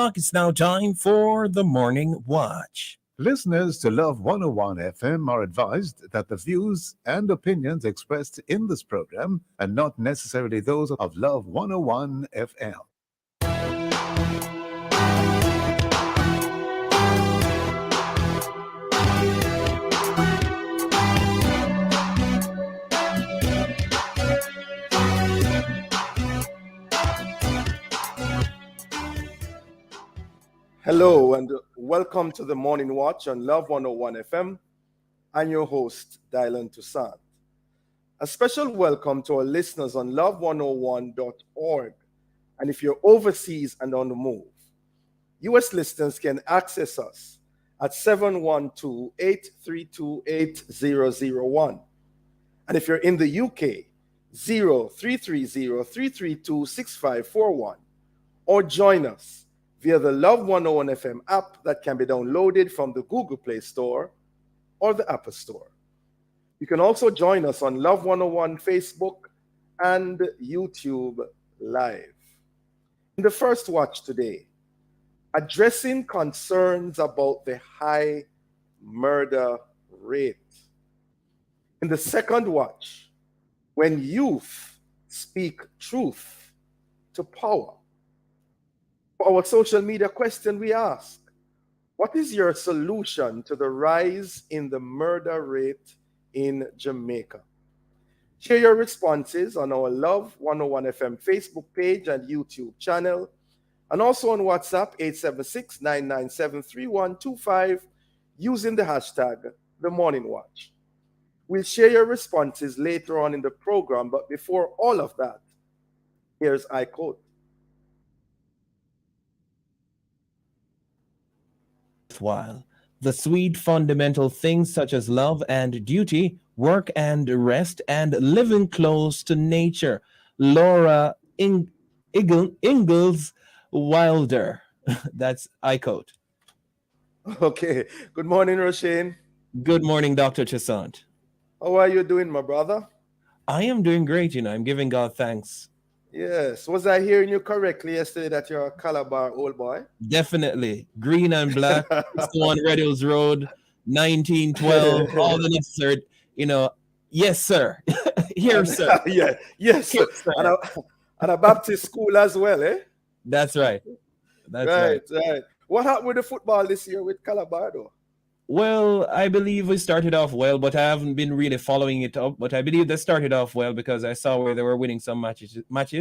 o'clock. It's now time for the Morning Watch. Listeners to Love 101 FM are advised that the views and opinions expressed in this program are not necessarily those of Love 101 FM. Hello and welcome to the Morning Watch on Love 101 FM. I'm your host, Dylan Toussaint. A special welcome to our listeners on love101.org. And if you're overseas and on the move, U.S. listeners can access us at 712-832-8001. And if you're in the UK, 0330-332-6541. Or join us via the Love 101 FM app that can be downloaded from the Google Play Store or the Apple Store. You can also join us on Love 101 Facebook and YouTube Live. In the first watch today, addressing concerns about the high murder rate. In the second watch, when youth speak truth to power. For our social media question, we ask, what is your solution to the rise in the murder rate in Jamaica? Share your responses on our Love 101 FM Facebook page and YouTube channel, and also on WhatsApp 876-997-3125 using the hashtag The Morning Watch. We'll share your responses later on in the program, but before all of that, here's I quote. While the sweet fundamental things such as love and duty, work and rest, and living close to nature. Laura Ingalls Wilder. That's I quote. Okay. Good morning, Roshane. Good morning, Dr. Toussaint. How are you doing, my brother? I am doing great, I'm giving God thanks. Yes. Was I hearing you correctly yesterday that you're a Calabar old boy? Definitely. Green and black, 61 Red Hills Road, 1912, all the necessary, yes, sir. Here, sir. Yeah, yes. Here, sir. And a Baptist school as well, eh? That's right. That's right. What happened with the football this year with Calabar, though? Well, I believe we started off well, but I haven't been really following it up. But I believe they started off well because I saw where they were winning some matches. But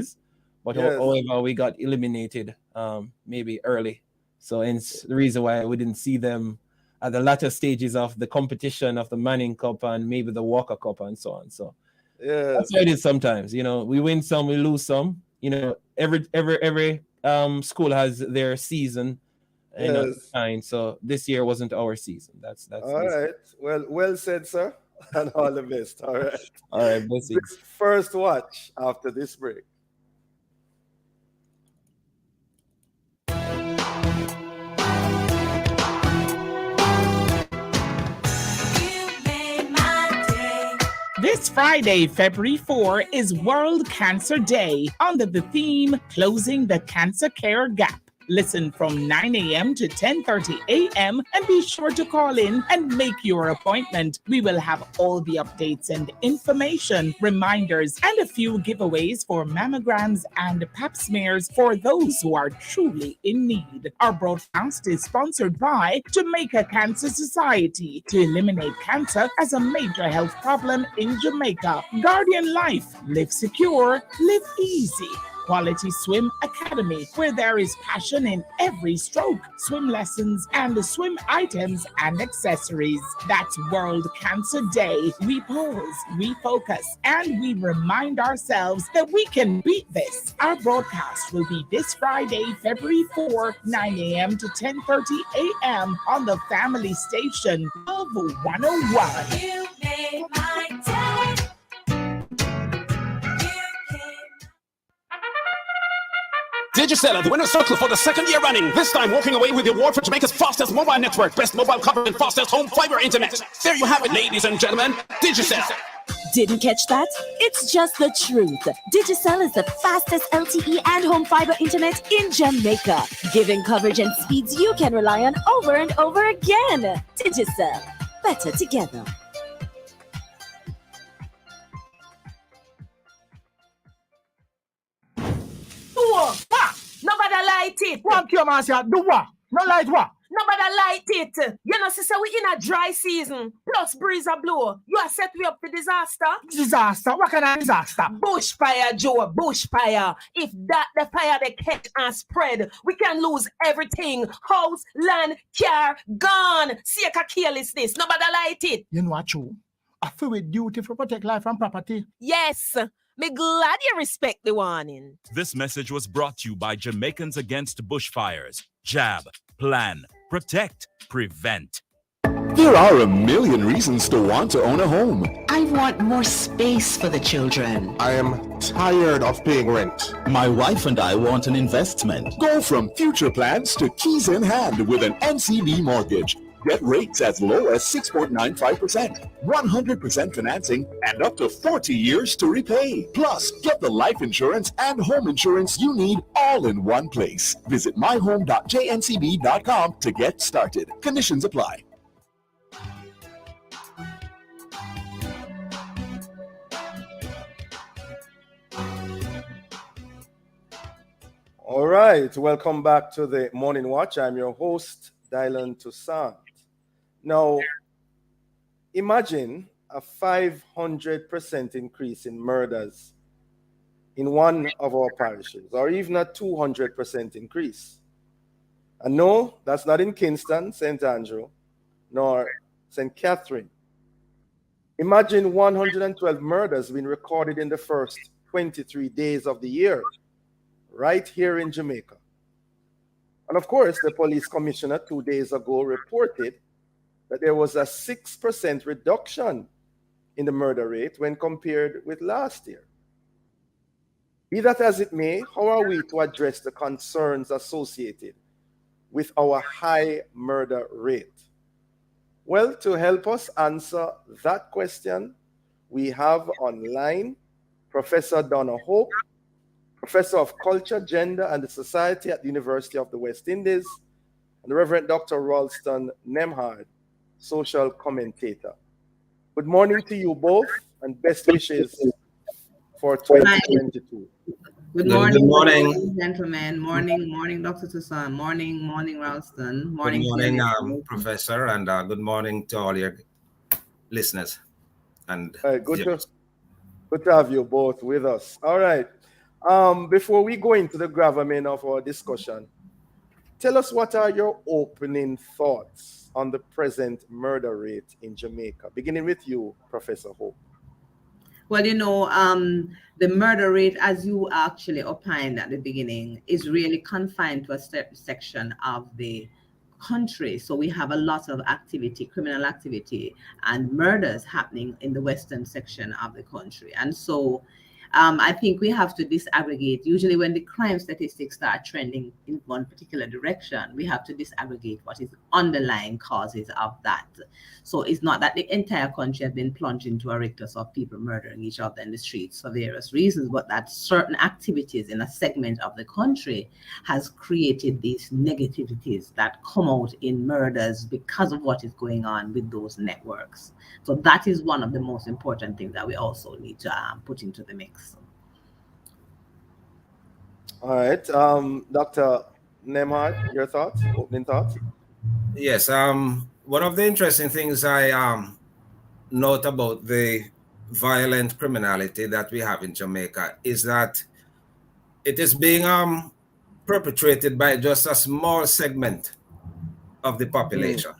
Yes. however, we got eliminated maybe early. So hence the reason why we didn't see them at the latter stages of the competition of the Manning Cup and maybe the Walker Cup and so on. So that's how it is sometimes. We win some, we lose some. Every school has their season. Yes. So this year wasn't our season. That's all right. Well said, sir. And all the best. All right. All right, blessings. First watch after this break. This Friday, February 4, is World Cancer Day under the theme Closing the Cancer Care Gap. Listen from 9 a.m. to 10:30 a.m. and be sure to call in and make your appointment. We will have all the updates and information, reminders, and a few giveaways for mammograms and pap smears for those who are truly in need. Our broadcast is sponsored by Jamaica Cancer Society to eliminate cancer as a major health problem in Jamaica. Guardian Life, live secure, live easy. Quality Swim Academy, where there is passion in every stroke, swim lessons, and swim items and accessories. That's World Cancer Day. We pause, we focus, and we remind ourselves that we can beat this. Our broadcast will be this Friday, February 4, 9 a.m. to 10:30 a.m. on the family station of 101. You made my day. Digicel, the winner's circle for the second year running. This time walking away with the award for Jamaica's fastest mobile network, best mobile coverage and fastest home fiber internet. There you have it, ladies and gentlemen, Digicel. Didn't catch that? It's just the truth. Digicel is the fastest LTE and home fiber internet in Jamaica, giving coverage and speeds you can rely on over and over again. Digicel, better together. Nobody light it. What you man say? Do what? No light what? Nobody light it. You know, sister, we in a dry season. Plus breeze a blow. You are set we up for disaster. Disaster? What kind of disaster? Bushfire, Joe. Bushfire. If that the fire they catch and spread, we can lose everything. House, land, car, gone. See a carelessness. Nobody light it. You know what, true? I feel with duty for protect life and property. Yes. Me glad you respect the warning. This message was brought to you by Jamaicans Against Bushfires. JAB, plan, protect, prevent. There are a million reasons to want to own a home. I want more space for the children. I am tired of paying rent. My wife and I want an investment. Go from future plans to keys in hand with an NCB mortgage. Get rates as low as 6.95%, 100% financing, and up to 40 years to repay. Plus, get the life insurance and home insurance you need all in one place. Visit myhome.jncb.com to get started. Conditions apply. All right, welcome back to the Morning Watch. I'm your host, Dylan Toussaint. Now, imagine a 500% increase in murders in one of our parishes, or even a 200% increase. And no, that's not in Kingston, St. Andrew, nor St. Catherine. Imagine 112 murders being recorded in the first 23 days of the year, right here in Jamaica. And of course, the police commissioner 2 days ago reported that there was a 6% reduction in the murder rate when compared with last year. Be that as it may, how are we to address the concerns associated with our high murder rate? Well, to help us answer that question, we have online Professor Donna Hope, Professor of Culture, Gender, and the Society at the University of the West Indies, and Reverend Dr. Ralston Nemhard, social commentator. Good morning to you both, and best wishes for 2022. Good morning, gentlemen. Morning, Dr. Toussaint. Morning, Ralston. Good morning, Professor, and good morning to all your listeners. And good to have you both with us. All right. Before we go into the gravamen of our discussion, tell us what are your opening thoughts on the present murder rate in Jamaica, beginning with you, Professor Hope. Well, the murder rate, as you actually opined at the beginning, is really confined to a certain section of the country. So we have a lot of activity, criminal activity, and murders happening in the western section of the country. And so I think we have to disaggregate. Usually when the crime statistics start trending in one particular direction, we have to disaggregate what is underlying causes of that. So it's not that the entire country has been plunged into a rictus of people murdering each other in the streets for various reasons, but that certain activities in a segment of the country has created these negativities that come out in murders because of what is going on with those networks. So that is one of the most important things that we also need to put into the mix. All right. Dr. Nemhard, your thoughts, opening thoughts? Yes. One of the interesting things I note about the violent criminality that we have in Jamaica is that it is being perpetrated by just a small segment of the population.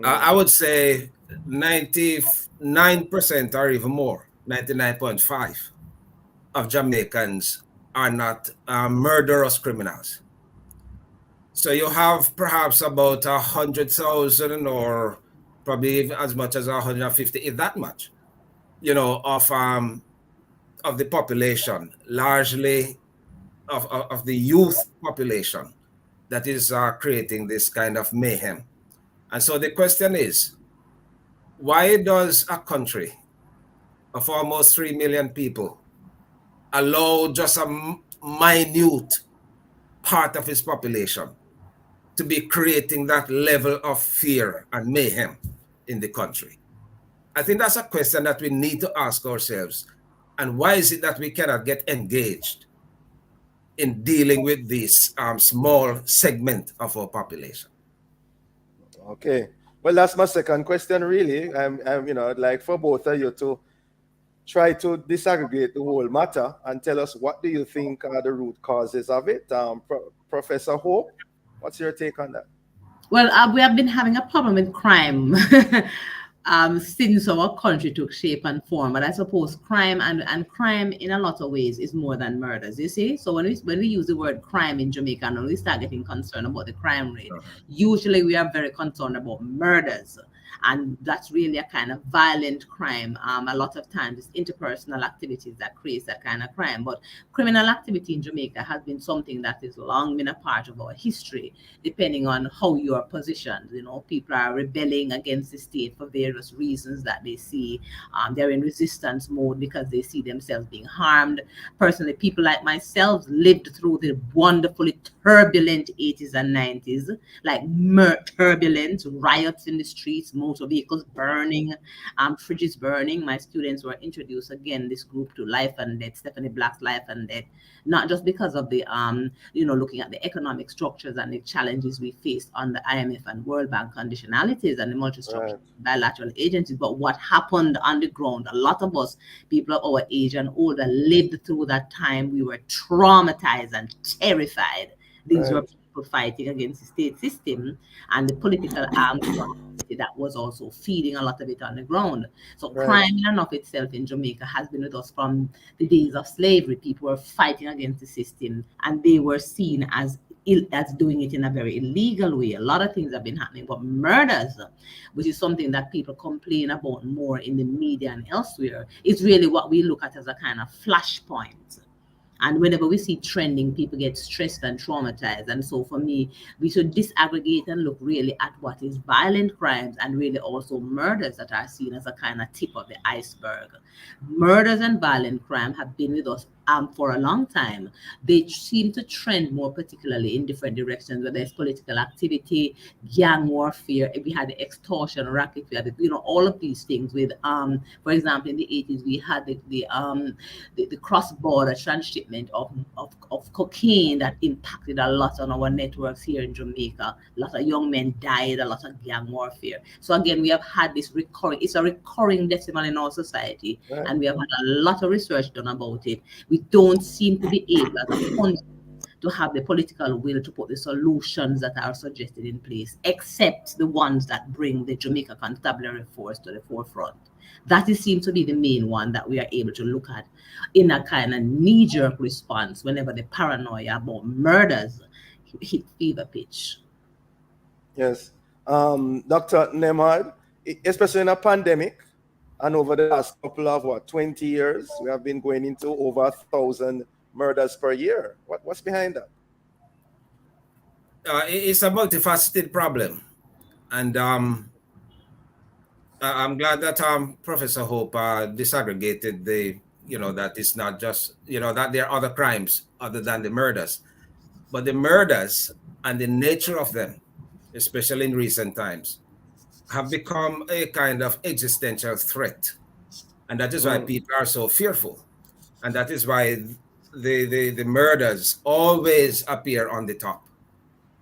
I would say 99% or even more, 99.5% of Jamaicans are not murderous criminals. So you have perhaps about 100,000 or probably even as much as 150, if that much, of the population, largely of the youth population that is creating this kind of mayhem. And so the question is, why does a country of almost 3 million people allow just a minute part of his population to be creating that level of fear and mayhem in the country? I think that's a question that we need to ask ourselves. And why is it that we cannot get engaged in dealing with this small segment of our population? Okay. Well, that's my second question, really. I'd like for both of you to try to disaggregate the whole matter and tell us what do you think are the root causes of it. Professor Hope, what's your take on that? Well, we have been having a problem with crime since our country took shape and form. But I suppose crime and crime in a lot of ways is more than murders, you see? So when we use the word crime in Jamaica and we start getting concerned about the crime rate, usually we are very concerned about murders. And that's really a kind of violent crime. A lot of times it's interpersonal activities that creates that kind of crime. But criminal activity in Jamaica has been something that has long been a part of our history, depending on how you are positioned. You know, people are rebelling against the state for various reasons that they see. They're in resistance mode because they see themselves being harmed. Personally, people like myself lived through the wonderfully turbulent 80s and 90s, like turbulent riots in the streets, motor vehicles burning, fridges burning. My students were introduced again, this group, to Life and Death, Stephanie Black's Life and Death, not just because of the, looking at the economic structures and the challenges we faced on the IMF and World Bank conditionalities and the multi-structural bilateral agencies, but what happened on the ground. A lot of us, people of our age and older, lived through that time. We were traumatized and terrified. These were people fighting against the state system and the political arms that was also feeding a lot of it on the ground. So crime in and of itself in Jamaica has been with us from the days of slavery. People were fighting against the system and they were seen as doing it in a very illegal way. A lot of things have been happening, but murders, which is something that people complain about more in the media and elsewhere, is really what we look at as a kind of flashpoint. And whenever we see trending, people get stressed and traumatized. And so for me, we should disaggregate and look really at what is violent crimes and really also murders that are seen as a kind of tip of the iceberg. Murders and violent crime have been with us for a long time. They seem to trend more particularly in different directions, whether it's political activity, gang warfare, if we had the extortion, racket, we had all of these things with, for example, in the 80s, we had the cross-border transshipment of cocaine that impacted a lot on our networks here in Jamaica. A lot of young men died, a lot of gang warfare. So again, we have had this it's a recurring decimal in our society, and we have had a lot of research done about it. We don't seem to be able as a country to have the political will to put the solutions that are suggested in place, except the ones that bring the Jamaica Constabulary Force to the forefront. That seems to be the main one that we are able to look at in a kind of knee-jerk response whenever the paranoia about murders hit fever pitch. Yes. Dr. Nemad, especially in a pandemic, and over the last couple of 20 years, we have been going into over 1,000 murders per year. What's behind that? It's a multifaceted problem, and I'm glad that Professor Hope disaggregated that it's not just that there are other crimes other than the murders, but the murders and the nature of them, especially in recent times, have become a kind of existential threat. And that is why people are so fearful. And that is why the murders always appear on the top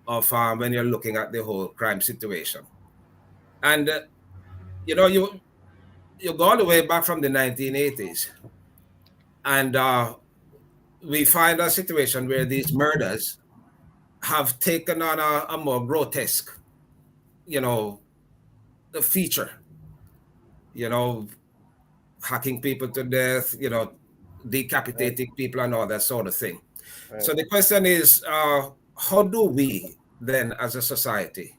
of when you're looking at the whole crime situation. And, you go all the way back from the 1980s. And we find a situation where these murders have taken on a more grotesque, the feature, hacking people to death, decapitating people and all that sort of thing. So the question is, how do we then as a society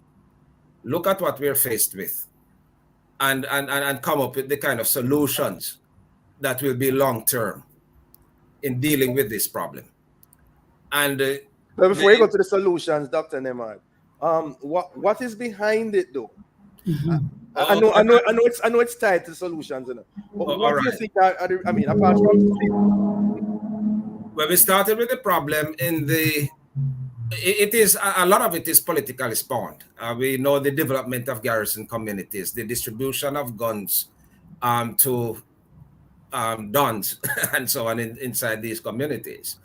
look at what we're faced with and come up with the kind of solutions that will be long-term in dealing with this problem? And before you go to the solutions, Dr. Nemad, what is behind it though? I know it's tied to solutions, you know. But what do you think I mean, apart from when we started with the problem it is a lot of it is politically spawned. We know the development of garrison communities, the distribution of guns to dons and so on inside these communities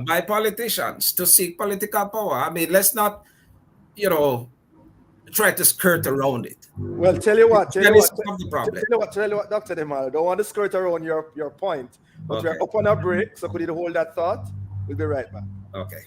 by politicians to seek political power. I mean, let's not, try to skirt around it. Well, tell you what, Dr. Demal, I don't want to skirt around your point, but we're up on a break, so could you hold that thought? We'll be right back. Okay.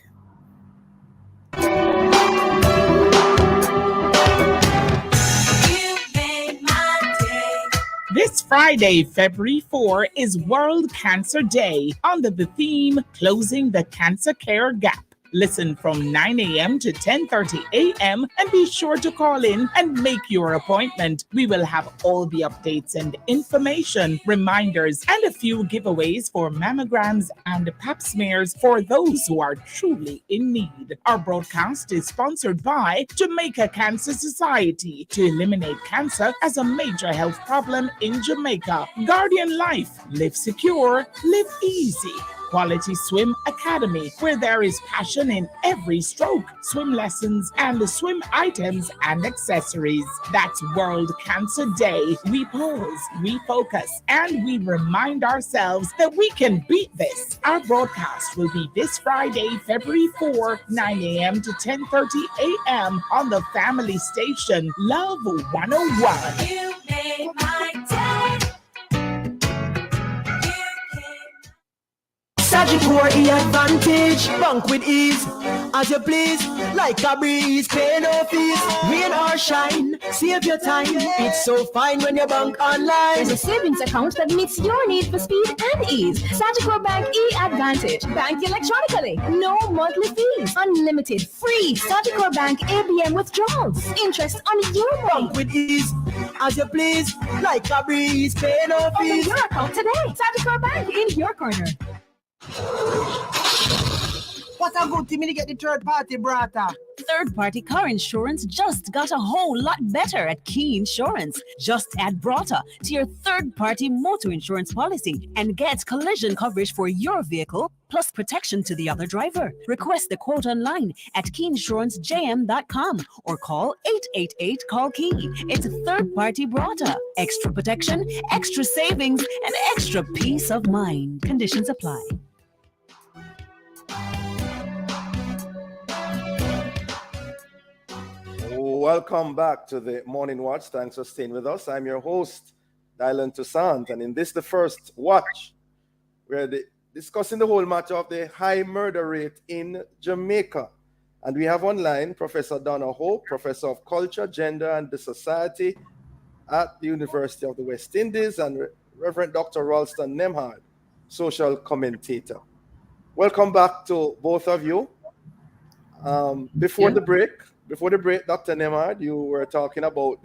This Friday, February 4, is World Cancer Day under the theme Closing the Cancer Care Gap. Listen from 9 a.m. to 10:30 a.m. and be sure to call in and make your appointment. We will have all the updates and information, reminders, and a few giveaways for mammograms and pap smears for those who are truly in need. Our broadcast is sponsored by Jamaica Cancer Society to eliminate cancer as a major health problem in Jamaica. Guardian Life, live secure, live easy. Quality Swim Academy, where there is passion in every stroke, swim lessons, and swim items and accessories. That's World Cancer Day. We pause, we focus, and we remind ourselves that we can beat this. Our broadcast will be this Friday, February 4, 9 a.m. to 10:30 a.m. on the family station, Love 101. You made my day. Sagicor E-Advantage, bank with ease, as you please, like a breeze, pay no fees, rain or shine, save your time, it's so fine when you bank online. There's a savings account that meets your need for speed and ease. Sagicor Bank E-Advantage, bank electronically, no monthly fees, unlimited, free Sagicor Bank ABM withdrawals, interest on your money. Bank with ease, as you please, like a breeze, pay no fees. Open your account today, Sagicor Bank in your corner. What a good thing to get the third party, brata. Third-party car insurance just got a whole lot better at Key Insurance. Just add Brata to your third-party motor insurance policy and get collision coverage for your vehicle plus protection to the other driver. Request the quote online at keyinsurancejm.com or call 888-CALL-KEY. It's a third-party Brata. Extra protection, extra savings, and extra peace of mind. Conditions apply. Welcome back to the Morning Watch. Thanks for staying with us. I'm your host, Dylan Toussaint, and in this, the first watch, we're discussing the whole matter of the high murder rate in Jamaica. And we have online Professor Donna Hope, Professor of Culture, Gender, and the Society at the University of the West Indies, and Reverend Dr. Ralston Nemhard, social commentator. Welcome back to both of you. Before the break, Dr. Nemhard, you were talking about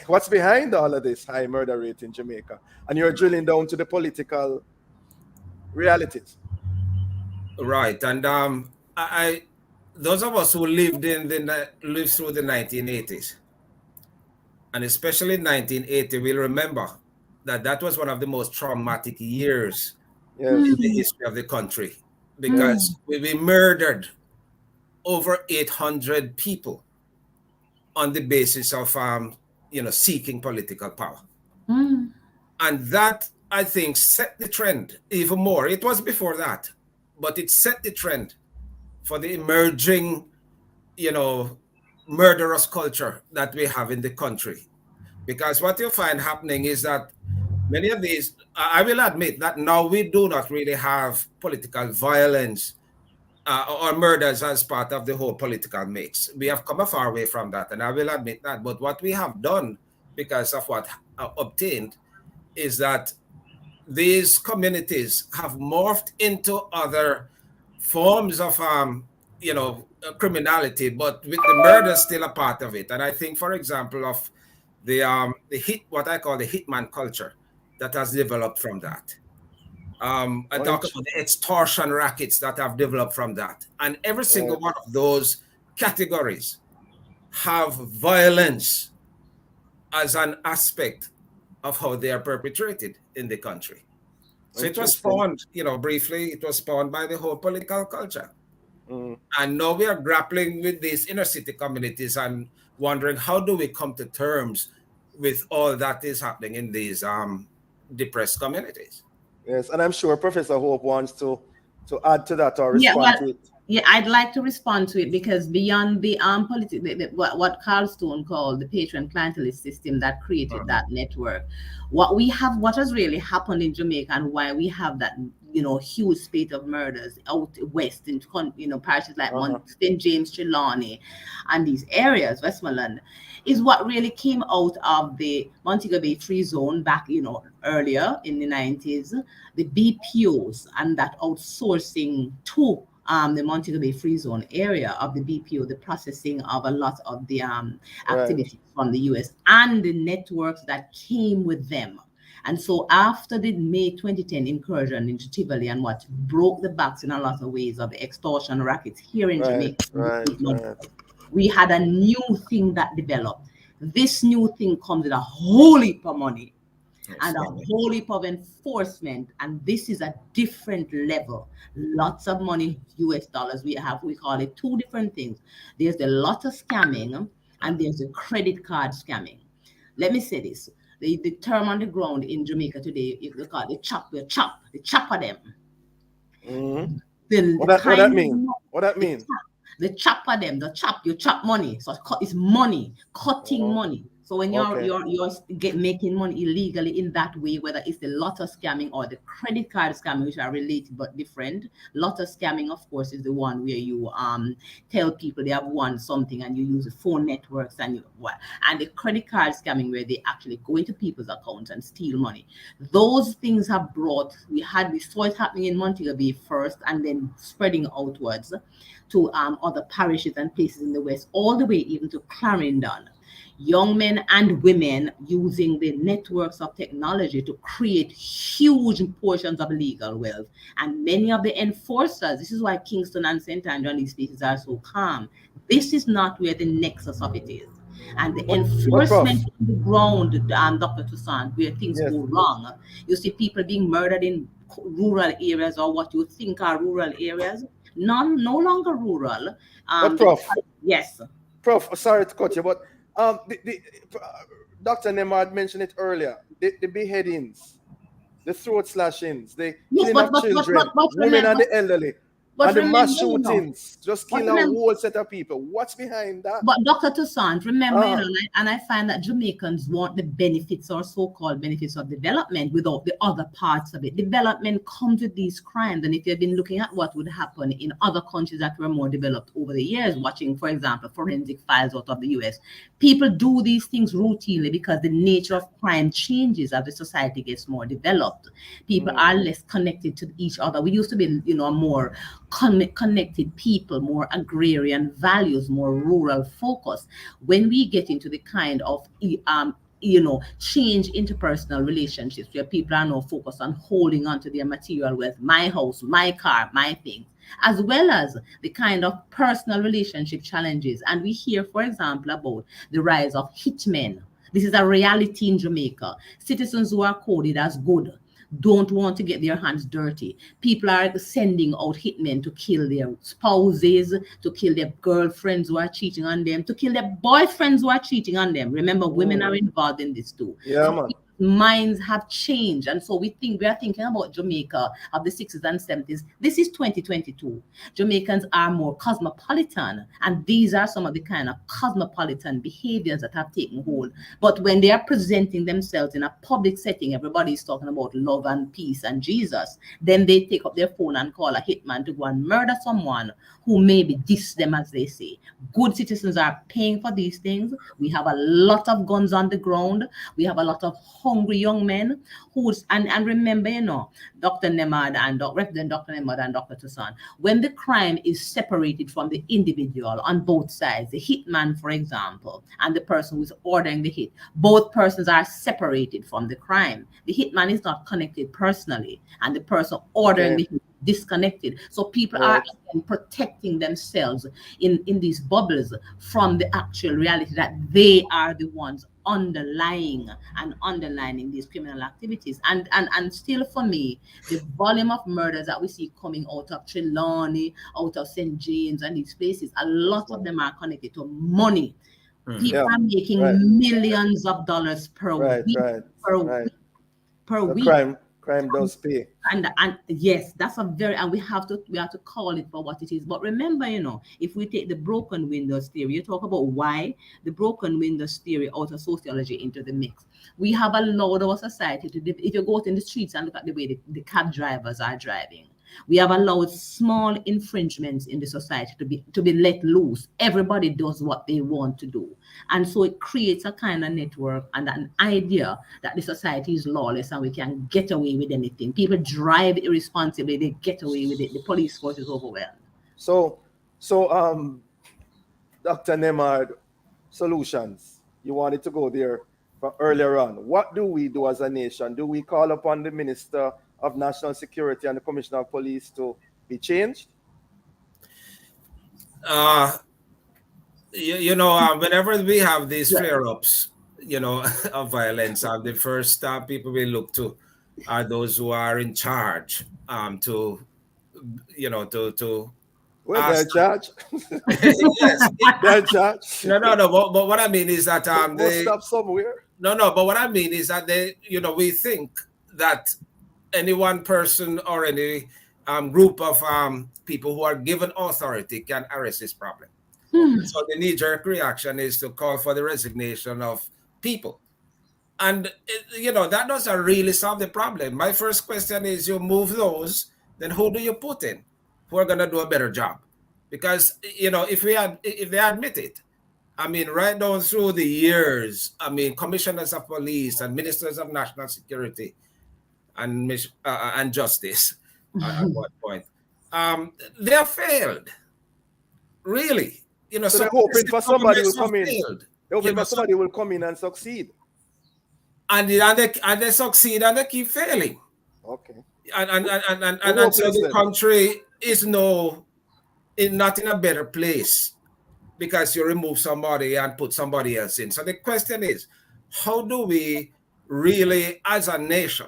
what's behind all of this high murder rate in Jamaica, and you're drilling down to the political realities. Right, and those of us who lived through the 1980s, and especially 1980, will remember that was one of the most traumatic years in the history of the country, because we murdered over 800 people on the basis of seeking political power. And that, I think, set the trend even more. It was before that, but it set the trend for the emerging, murderous culture that we have in the country. Because what you find happening is that many of these, I will admit that now we do not really have political violence or murders as part of the whole political mix. We have come a far way from that, and I will admit that. But what we have done, because of what obtained, is that these communities have morphed into other forms of, criminality, but with the murder still a part of it. And I think, for example, of what I call the hitman culture that has developed from that. I talk about the extortion rackets that have developed from that. And every single one of those categories have violence as an aspect of how they are perpetrated in the country. So it was spawned, briefly, it was spawned by the whole political culture. And now we are grappling with these inner city communities and wondering, how do we come to terms with all that is happening in these depressed communities? Yes, and I'm sure Professor Hope wants to add to that or respond to it. Yeah, I'd like to respond to it, because beyond the what Carl Stone called the patron clientelist system that created that network, what has really happened in Jamaica and why we have that huge spate of murders out west in parishes like St. James, Trelawney, and these areas, Westmoreland, is what really came out of the Montego Bay Free Zone back earlier in the 90s, the BPOs and that outsourcing to the Montego Bay Free Zone area of the BPO, the processing of a lot of the activities from the US and the networks that came with them. And so after the May 2010 incursion into Tivoli and what broke the backs in a lot of ways of the extortion rackets here in Jamaica, we had a new thing that developed. This new thing comes with a whole heap of money and a whole heap of enforcement, and this is a different level. Lots of money, US dollars. We call it two different things. There's the lotto scamming and there's the credit card scamming. Let me say this. The term on the ground in Jamaica today, you call it the chopper them. What that mean? What that mean? The chopper them, you chop money. So it's money, cutting money. So when you're making money illegally in that way, whether it's the lotto scamming or the credit card scamming, which are related but different. Lotto scamming, of course, is the one where you tell people they have won something and you use the phone networks and the credit card scamming, where they actually go into people's accounts and steal money. Those things have brought, we saw it happening in Montego Bay first and then spreading outwards to other parishes and places in the West, all the way even to Clarendon. Young men and women using the networks of technology to create huge portions of illegal wealth. And many of the enforcers, this is why Kingston and St. Andrew and these places are so calm. This is not where the nexus of it is. And the enforcement on the ground, Dr. Toussaint, where things go wrong. You see people being murdered in rural areas, or what you think are rural areas, no longer rural. But Prof, yes. Prof, sorry to cut you, but Dr. Nemad mentioned it earlier. The beheadings, the throat slashings, the killing of children, women and the elderly, and the mass shootings, just kill a whole set of people. What's behind that? But Dr. Toussaint, remember, and I find that Jamaicans want the benefits or so-called benefits of development without the other parts of it. Development comes with these crimes, and if you've been looking at what would happen in other countries that were more developed over the years, watching, for example, forensic files out of the US, people do these things routinely because the nature of crime changes as the society gets more developed. People are less connected to each other. We used to be, more connected people, more agrarian values, more rural focus. When we get into the kind of change interpersonal relationships where people are now focused on holding on to their material wealth, my house, my car, my things, as well as the kind of personal relationship challenges. And we hear, for example, about the rise of hitmen. This is a reality in Jamaica. Citizens who are coded as good don't want to get their hands dirty. People are sending out hitmen to kill their spouses, to kill their girlfriends who are cheating on them, to kill their boyfriends who are cheating on them. Remember, women are involved in this too. Yeah, man. Minds have changed, and so we are thinking about Jamaica of the 60s and 70s. This is 2022. Jamaicans are more cosmopolitan, and these are some of the kind of cosmopolitan behaviors that have taken hold. But when they are presenting themselves in a public setting, everybody is talking about love and peace and Jesus. Then they take up their phone and call a hitman to go and murder someone who maybe diss them, as they say. Good citizens are paying for these things. We have a lot of guns on the ground. We have a lot of hungry young men and remember, Dr. Nemad and Reverend Dr. Nemad and Dr. Toussaint, when the crime is separated from the individual on both sides, the hitman, for example, and the person who is ordering the hit, both persons are separated from the crime. The hitman is not connected personally, and the person ordering the hit disconnected. So people Right. are protecting themselves in these bubbles from the actual reality that they are the ones underlying and underlining these criminal activities. And still for me, the volume of murders that we see coming out of Trelawney, out of St. James and these places, a lot of them are connected to money. People are making millions of dollars per week. Per The week. Crime does pay. And yes, that's a very, and we have to call it for what it is. But remember, if we take the broken windows theory, you talk about why the broken windows theory out of sociology into the mix. We have allowed our society to, if you go out in the streets and look at the way the cab drivers are driving, we have allowed small infringements in the society to be let loose. Everybody does what they want to do. And so it creates a kind of network and an idea that the society is lawless and we can get away with anything. People drive irresponsibly, they get away with it. The police force is overwhelmed. So Dr. Nemard, solutions. You wanted to go there from earlier on. What do we do as a nation? Do we call upon the Minister of National Security and the Commissioner of Police to be changed? Whenever we have these flare-ups, of violence, the first people we look to are those who are in charge to Well, they're in charge. Yes, they're in charge. No. But what I mean is that they stop somewhere. No. But what I mean is that we think that any one person or any group of people who are given authority can arrest this problem. So the knee-jerk reaction is to call for the resignation of people. And, that doesn't really solve the problem. My first question is, you move those, then who do you put in who are going to do a better job? Because, if they admit it, right down through the years, commissioners of police and ministers of national security and justice at one point, they have failed. Really. So they're hoping for somebody will come in. They're hoping for somebody will come in and succeed. And they succeed and they keep failing. Okay. And so the country is not in a better place because you remove somebody and put somebody else in. So the question is, how do we really, as a nation,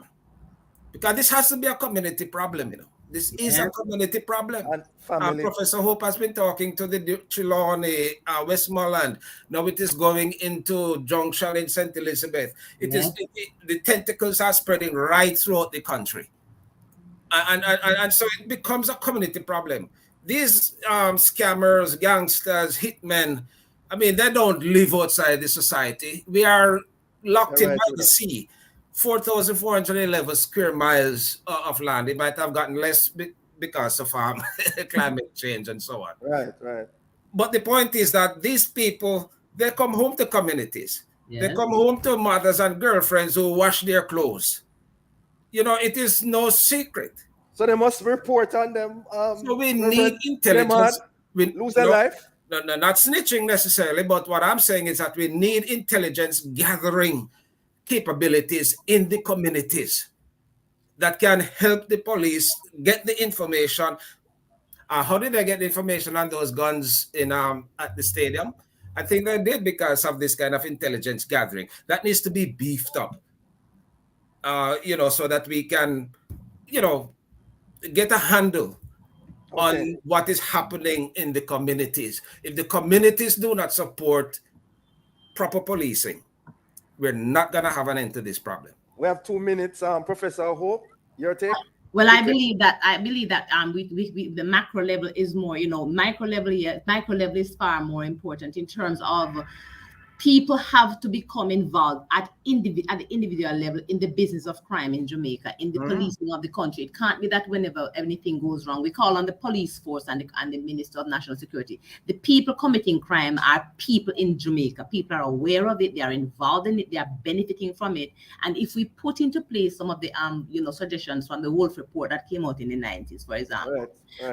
because this has to be a community problem, This is a community problem. And Professor Hope has been talking to the Trelawney, Westmoreland. Now it is going into Junction in St. Elizabeth. The tentacles are spreading right throughout the country. And so it becomes a community problem. These scammers, gangsters, hitmen, they don't live outside the society. We are locked in by the sea. 4,411 square miles of land. It might have gotten less because of climate change and so on. Right. But the point is that these people, they come home to communities. They come home to mothers and girlfriends who wash their clothes. It is no secret. So they must report on them. So we need intelligence. Lose their life? No, not snitching necessarily, but what I'm saying is that we need intelligence gathering capabilities in the communities that can help the police get the information. How did they get the information on those guns in at the stadium? I think they did because of this kind of intelligence gathering. That needs to be beefed up, so that we can, get a handle on what is happening in the communities. If the communities do not support proper policing, we're not going to have an end to this problem. We have 2 minutes, Professor Hope. Your take? Well, I believe that we the macro level is more, micro level is far more important in terms of people have to become involved at the individual level in the business of crime in Jamaica, in the policing of the country. It can't be that whenever anything goes wrong, we call on the police force and the Minister of National Security. The people committing crime are people in Jamaica. People are aware of it. They are involved in it. They are benefiting from it. And if we put into place some of the suggestions from the Wolf Report that came out in the 90s, for example,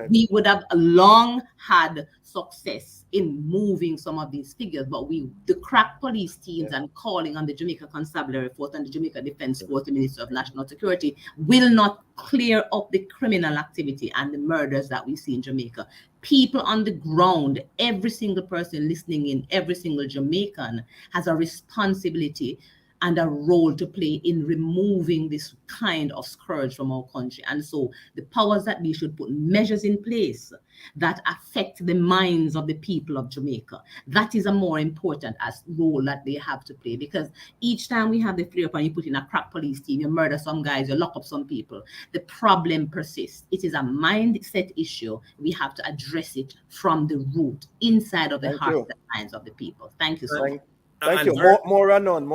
we would have long had success in moving some of these figures. But the crime crack police teams and calling on the Jamaica Constabulary Force and the Jamaica Defense Force, the Minister of National Security, will not clear up the criminal activity and the murders that we see in Jamaica. People on the ground, every single person listening in, every single Jamaican has a responsibility and a role to play in removing this kind of scourge from our country. And so the powers that be should put measures in place that affect the minds of the people of Jamaica. That is a more important role that they have to play, because each time we have the flare up and you put in a crack police team, you murder some guys, you lock up some people, the problem persists. It is a mindset issue. We have to address it from the root, inside of the hearts and minds of the people. Thank you, sir. Thank you. More unknown.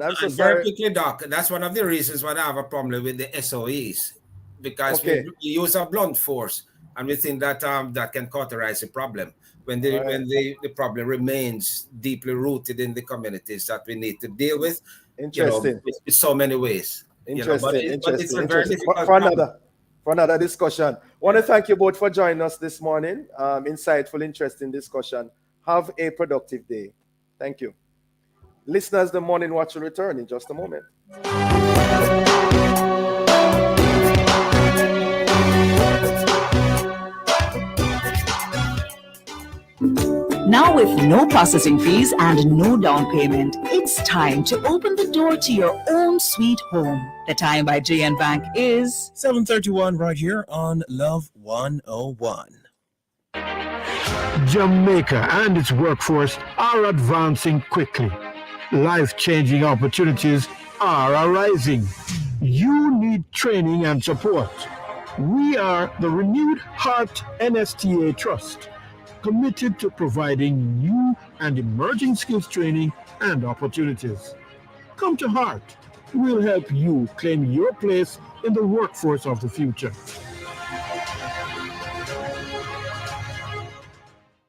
I'm so sorry. Very quickly, Doc, that's one of the reasons why I have a problem with the SOEs, because we use a blunt force and we think that that can cauterize the problem when the problem remains deeply rooted in the communities that we need to deal with. Interesting. In so many ways. Interesting. But it's a very difficult for another discussion. I want to thank you both for joining us this morning. Insightful, interesting discussion. Have a productive day. Thank you. Listeners, the Morning Watch will return in just a moment. Now with no processing fees and no down payment, it's time to open the door to your own sweet home. The time by JN Bank is 7:31 right here on Love 101. Jamaica and its workforce are advancing quickly. Life-changing opportunities are arising. You need training and support. We are the Renewed Heart NSTA Trust, committed to providing new and emerging skills training and opportunities. Come to Heart. We'll help you claim your place in the workforce of the future.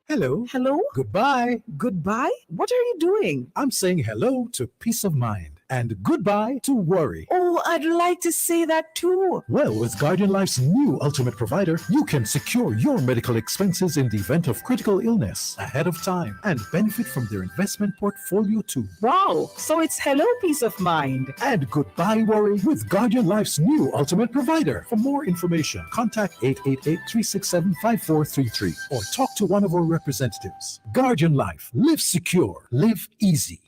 Hello. Hello? Goodbye. Goodbye? What are you doing? I'm saying hello to peace of mind and goodbye to worry. Oh, I'd like to say that too. Well, with Guardian Life's new Ultimate Provider, you can secure your medical expenses in the event of critical illness ahead of time and benefit from their investment portfolio too. Wow, so it's hello peace of mind and goodbye worry with Guardian Life's new Ultimate Provider. For more information, contact 888-367-5433 or talk to one of our representatives. Guardian Life. Live secure. Live easy.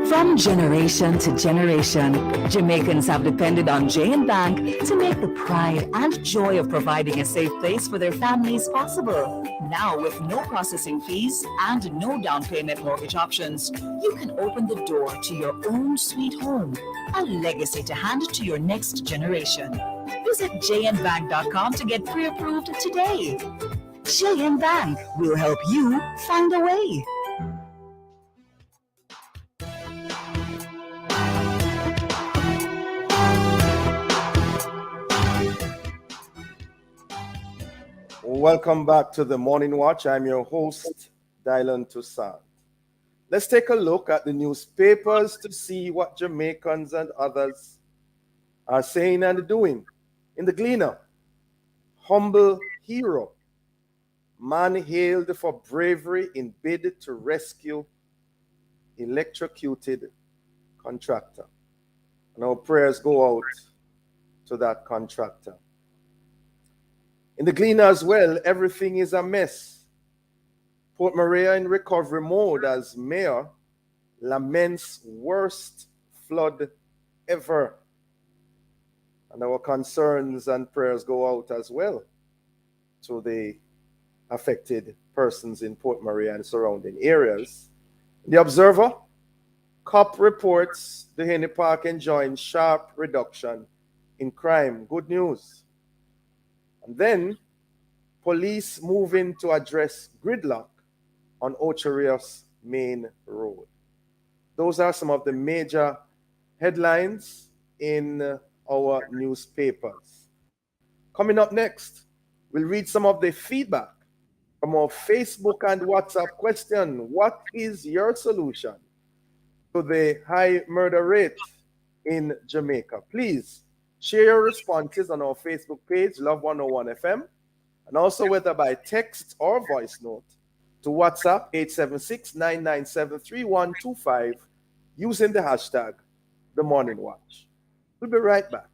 From generation to generation, Jamaicans have depended on JN Bank to make the pride and joy of providing a safe place for their families possible. Now, with no processing fees and no down payment mortgage options, you can open the door to your own sweet home, a legacy to hand to your next generation. Visit jnbank.com to get pre-approved today. JN Bank will help you find a way. Welcome back to the Morning Watch. I'm your host, Dylan Toussaint. Let's take a look at the newspapers to see what Jamaicans and others are saying and doing. In the Gleaner, humble hero, man hailed for bravery in bid to rescue electrocuted contractor. And our prayers go out to that contractor. In the Gleaner as well, everything is a mess. Port Maria in recovery mode as mayor laments worst flood ever. And our concerns and prayers go out as well to the affected persons in Port Maria and surrounding areas. In the Observer, COP reports the Henny Park enjoying sharp reduction in crime. Good news. And then, police moving to address gridlock on Ocherios Main Road. Those are some of the major headlines in our newspapers. Coming up next, we'll read some of the feedback from our Facebook and WhatsApp question. What is your solution to the high murder rate in Jamaica? Please share your responses on our Facebook page, Love 101 FM, and also whether by text or voice note to WhatsApp 876-997-3125 using the hashtag The Morning Watch. We'll be right back.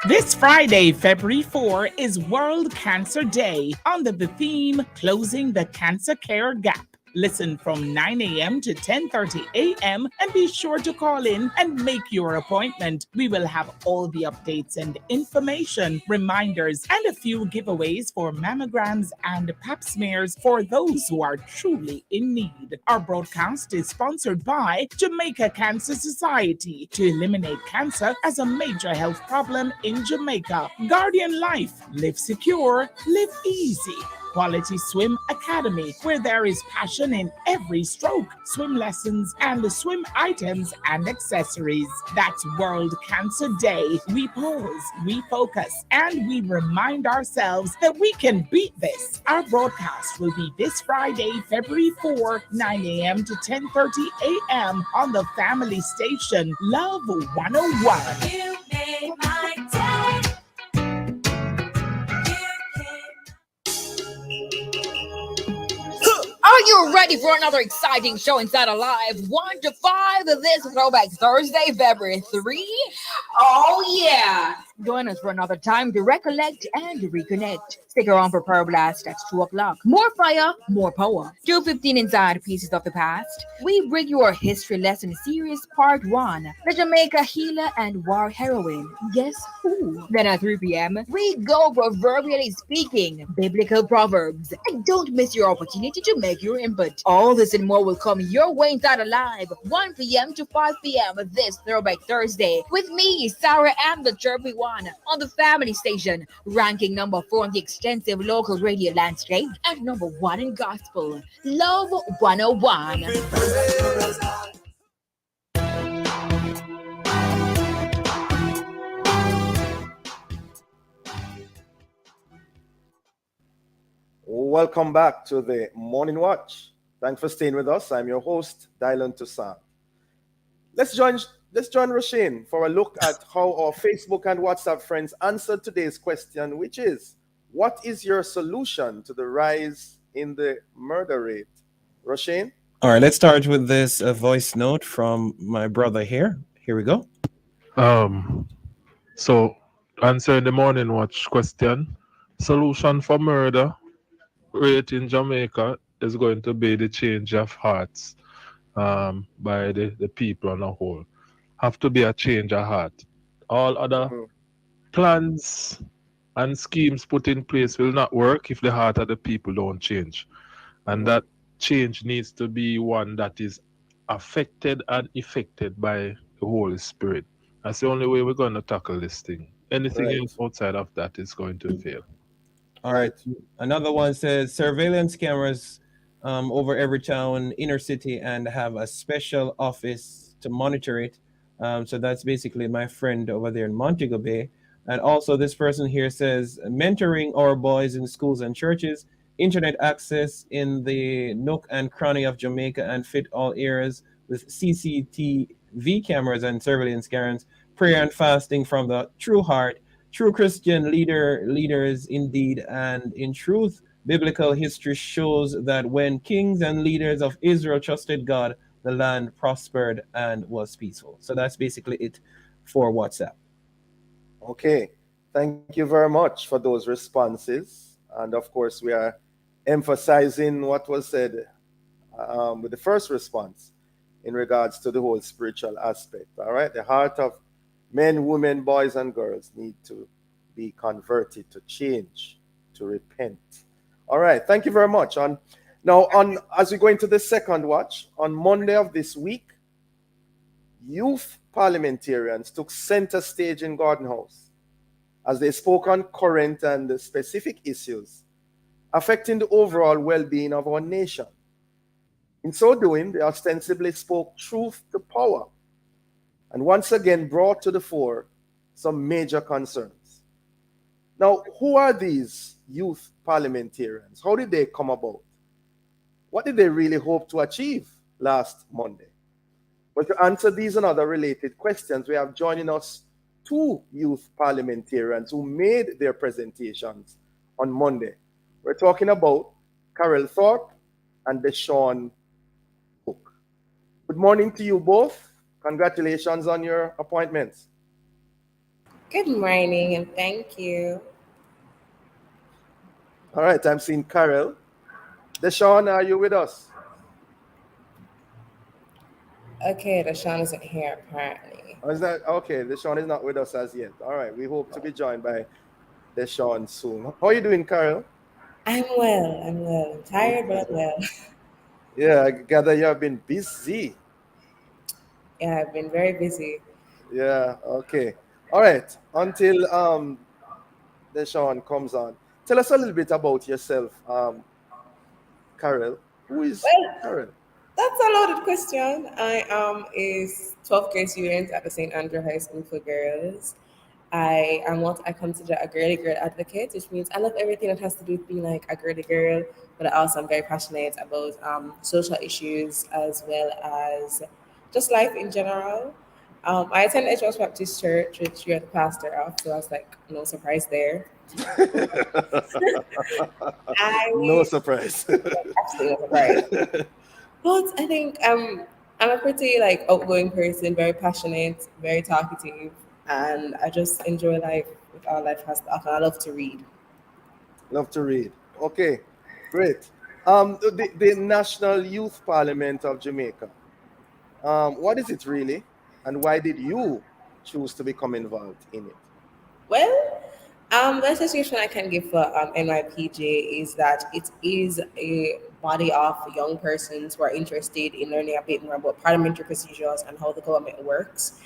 This Friday, February 4, is World Cancer Day under the theme Closing the Cancer Care Gap. Listen from 9 a.m. to 10:30 a.m. and be sure to call in and make your appointment. We will have all the updates and information, reminders, and a few giveaways for mammograms and pap smears for those who are truly in need. Our broadcast is sponsored by Jamaica Cancer Society to eliminate cancer as a major health problem in Jamaica. Guardian Life, live secure, live easy. Quality Swim Academy, where there is passion in every stroke, swim lessons, and swim items and accessories. That's World Cancer Day. We pause, we focus, and we remind ourselves that we can beat this. Our broadcast will be this Friday, February 4, 9 a.m. to 10:30 a.m. on the family station, Love 101. You made my day. Are you ready for another exciting show inside Alive 1 to 5 this Throwback Thursday, February 3? Oh, yeah. Join us for another time to recollect and reconnect. Stick around for Pearl Blast at 2 o'clock. More fire, more power. 2:15 inside Pieces of the Past. We bring you our history lesson series part 1. The Jamaica healer and war heroine. Guess who? Then at 3 p.m., we go proverbially speaking, biblical proverbs. And don't miss your opportunity to make your input. All this and more will come your way inside Alive 1 p.m. to 5 p.m. this Throwback Thursday with me, Sarah, and the Chirpy One on the family station, ranking number 4 on the extensive local radio landscape and number 1 in gospel. Love 101. Welcome back to the Morning Watch. Thanks for staying with us. I'm your host, Dylan Toussaint. Let's join Roshane for a look at how our Facebook and WhatsApp friends answered today's question, which is, what is your solution to the rise in the murder rate? Roshane? All right, let's start with this voice note from my brother here. Here we go. So answering the Morning Watch question, solution for murder rate in Jamaica is going to be the change of hearts by the people on a whole. Have to be a change of heart. All other plans and schemes put in place will not work if the heart of the people don't change. And that change needs to be one that is affected and effected by the Holy Spirit. That's the only way we're going to tackle this thing. Anything else outside of that is going to fail. All right. Another one says surveillance cameras over every town, inner city, and have a special office to monitor it. So that's basically my friend over there in Montego Bay. And also this person here says mentoring our boys in schools and churches, internet access in the nook and cranny of Jamaica and fit all areas with CCTV cameras and surveillance cameras, prayer and fasting from the true heart, true Christian leaders indeed, and in truth, biblical history shows that when kings and leaders of Israel trusted God, the land prospered and was peaceful. So that's basically it for WhatsApp. Okay, thank you very much for those responses. And of course, we are emphasizing what was said with the first response in regards to the whole spiritual aspect. All right, the heart of men, women, boys, and girls need to be converted, to change, to repent. All right, thank you very much. As we go into the second watch, on Monday of this week, youth parliamentarians took center stage in Garden House as they spoke on current and specific issues affecting the overall well-being of our nation. In so doing, they ostensibly spoke truth to power and once again brought to the fore some major concerns. Now, who are these youth parliamentarians? How did they come about? What did they really hope to achieve last Monday? Well, to answer these and other related questions, we have joining us two youth parliamentarians who made their presentations on Monday. We're talking about Carol Thorpe and Deshaun Cook. Good morning to you both. Congratulations on your appointments. Good morning and thank you. All right, I'm seeing Carol. Deshaun, are you with us? Okay, Deshaun isn't here apparently. Oh, is that okay? Deshaun is not with us as yet. All right, we hope to be joined by Deshaun soon. How are you doing, Carol? I'm well. I'm tired, but I'm well. Yeah, I gather you have been busy. Yeah, I've been very busy. Yeah, okay. All right. Until Deshaun comes on. Tell us a little bit about yourself, Carol. Who is Well, Carol? that's a loaded question. I am a 12th grade student at the St. Andrew High School for Girls. I am what I consider a girly girl advocate, which means I love everything that has to do with being like a girly girl, but I also am very passionate about social issues as well as just life in general. I attend Edgewater Baptist Church, which you're the pastor of, so I was like, no surprise there. No surprise. Absolutely no surprise. But I think I'm a pretty like outgoing person, very passionate, very talkative, and I just enjoy life with all life has to offer. I love to read. Love to read. Okay, great. The National Youth Parliament of Jamaica. What is it really, and why did you choose to become involved in it? Well, the association I can give for NYPJ is that it is a body of young persons who are interested in learning a bit more about parliamentary procedures and how the government works,